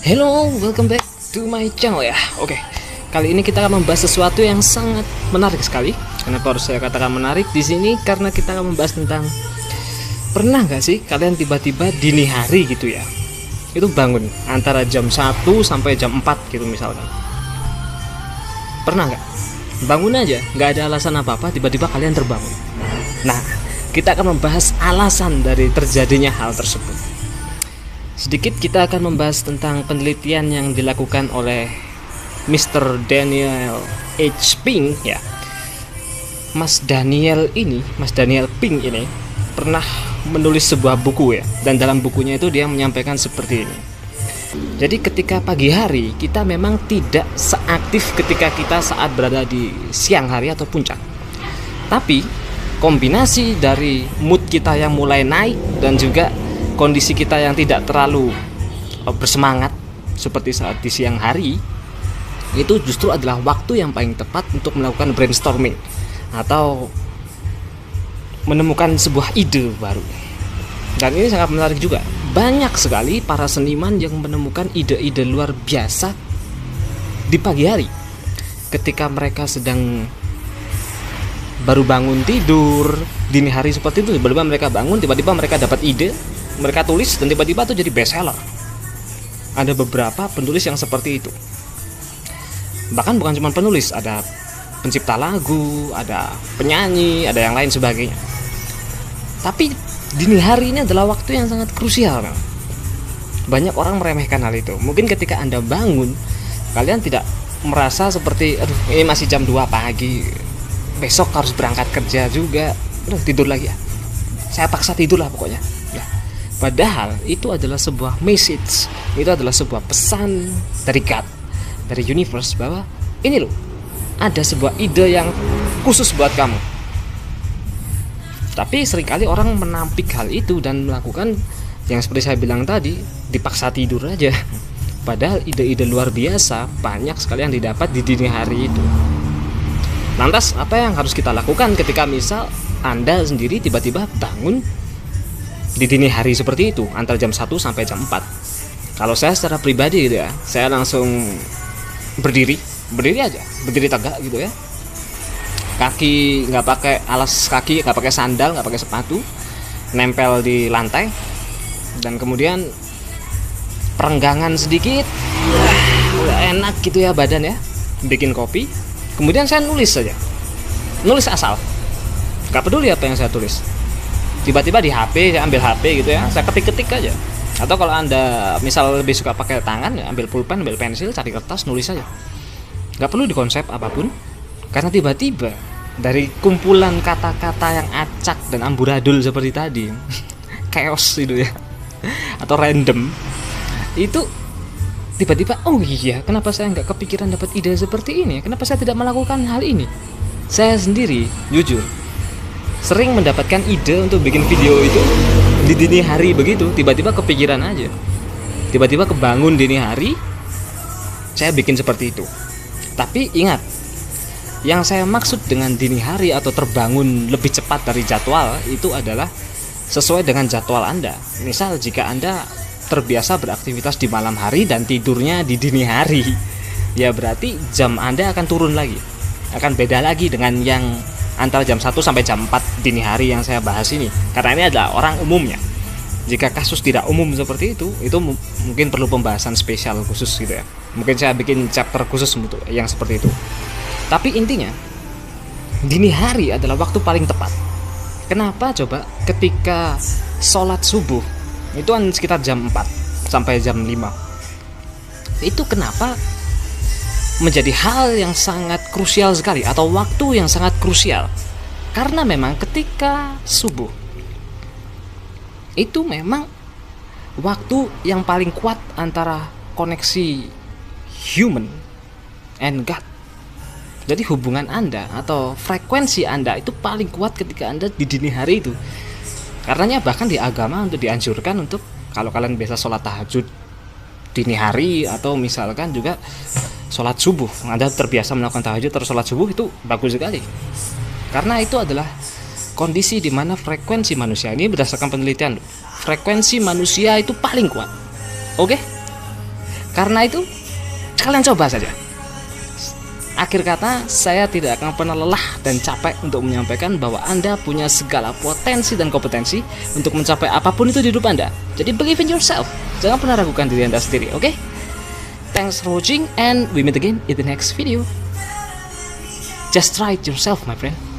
Hello, welcome back to my channel ya. Oke, kali ini kita akan membahas sesuatu yang sangat menarik sekali. Kenapa harus saya katakan menarik di sini? Karena kita akan membahas tentang pernah nggak sih kalian tiba-tiba dini hari gitu ya, itu bangun antara jam 1 sampai jam 4 gitu misalkan. Pernah nggak? Bangun aja, nggak ada alasan apa-apa, tiba-tiba kalian terbangun. Nah, kita akan membahas alasan dari terjadinya hal tersebut. Sedikit kita akan membahas tentang penelitian yang dilakukan oleh Mr. Daniel H. Pink ya. Mas Daniel Pink ini pernah menulis sebuah buku ya, dan dalam bukunya itu dia menyampaikan seperti ini. Jadi ketika pagi hari kita memang tidak seaktif ketika kita saat berada di siang hari atau puncak. Tapi kombinasi dari mood kita yang mulai naik dan juga kondisi kita yang tidak terlalu bersemangat seperti saat di siang hari, itu justru adalah waktu yang paling tepat untuk melakukan brainstorming atau menemukan sebuah ide baru. Dan ini sangat menarik juga. Banyak sekali para seniman yang menemukan ide-ide luar biasa di pagi hari ketika mereka sedang baru bangun tidur. Dini hari seperti itu, tiba-tiba mereka bangun, tiba-tiba mereka dapat ide, mereka tulis, dan tiba-tiba itu jadi bestseller. Ada beberapa penulis yang seperti itu. Bahkan bukan cuma penulis, ada pencipta lagu, ada penyanyi, ada yang lain sebagainya. Tapi dini hari ini adalah waktu yang sangat krusial. Banyak orang meremehkan hal itu. Mungkin ketika Anda bangun, kalian tidak merasa seperti aduh ini masih jam 2 pagi, besok harus berangkat kerja juga, tidur lagi ya, saya paksa tidur lah pokoknya. Padahal itu adalah sebuah message, itu adalah sebuah pesan dari God, dari universe, bahwa ini loh, ada sebuah ide yang khusus buat kamu. Tapi seringkali orang menampik hal itu dan melakukan yang seperti saya bilang tadi, dipaksa tidur aja. Padahal ide-ide luar biasa banyak sekali yang didapat di dini hari itu. Lantas apa yang harus kita lakukan ketika misal Anda sendiri tiba-tiba bangun di dini hari seperti itu, antara jam 1 sampai jam 4. Kalau saya secara pribadi gitu ya, saya langsung berdiri aja, berdiri tegak gitu ya. Kaki nggak pakai alas kaki, nggak pakai sandal, nggak pakai sepatu, nempel di lantai, dan kemudian perenggangan sedikit, udah enak gitu ya badan ya, bikin kopi, kemudian saya nulis saja, nulis asal, nggak peduli apa yang saya tulis. Tiba-tiba di HP, saya ambil HP gitu ya, saya ketik-ketik aja. Atau kalau Anda misal lebih suka pakai tangan ya, ambil pulpen, ambil pensil, cari kertas, nulis aja. Gak perlu dikonsep apapun, karena tiba-tiba dari kumpulan kata-kata yang acak dan amburadul seperti tadi, chaos itu ya, atau random, itu tiba-tiba, oh iya, kenapa saya nggak kepikiran dapat ide seperti ini? Kenapa saya tidak melakukan hal ini? Saya sendiri, jujur, sering mendapatkan ide untuk bikin video itu di dini hari begitu, tiba-tiba kepikiran aja, tiba-tiba kebangun dini hari, saya bikin seperti itu. Tapi ingat, yang saya maksud dengan dini hari atau terbangun lebih cepat dari jadwal itu adalah sesuai dengan jadwal Anda. Misal jika Anda terbiasa beraktivitas di malam hari dan tidurnya di dini hari, ya berarti jam Anda akan turun lagi, akan beda lagi dengan yang antara jam 1 sampai jam 4 dini hari yang saya bahas ini. Karena ini adalah orang umumnya. Jika kasus tidak umum seperti itu mungkin perlu pembahasan spesial khusus gitu ya. Mungkin saya bikin chapter khusus untuk yang seperti itu. Tapi intinya, dini hari adalah waktu paling tepat. Kenapa coba? Ketika sholat subuh itu kan sekitar jam 4 sampai jam 5. Itu kenapa menjadi hal yang sangat krusial sekali, atau waktu yang sangat krusial? Karena memang ketika subuh itu memang waktu yang paling kuat antara koneksi human and God. Jadi hubungan Anda atau frekuensi Anda itu paling kuat ketika Anda di dini hari itu. Karenanya bahkan di agama untuk dianjurkan untuk kalau kalian biasa sholat tahajud dini hari, atau misalkan juga sholat subuh, Anda terbiasa melakukan tahajud terus sholat subuh, itu bagus sekali. Karena itu adalah kondisi di mana frekuensi manusia ini, berdasarkan penelitian, frekuensi manusia itu paling kuat. Oke? Karena itu kalian coba saja. Akhir kata, saya tidak akan pernah lelah dan capek untuk menyampaikan bahwa Anda punya segala potensi dan kompetensi untuk mencapai apapun itu di hidup Anda. Jadi believe in yourself. Jangan pernah ragukan diri Anda sendiri, oke? Thanks for watching and we meet again in the next video. Just try it yourself, my friend.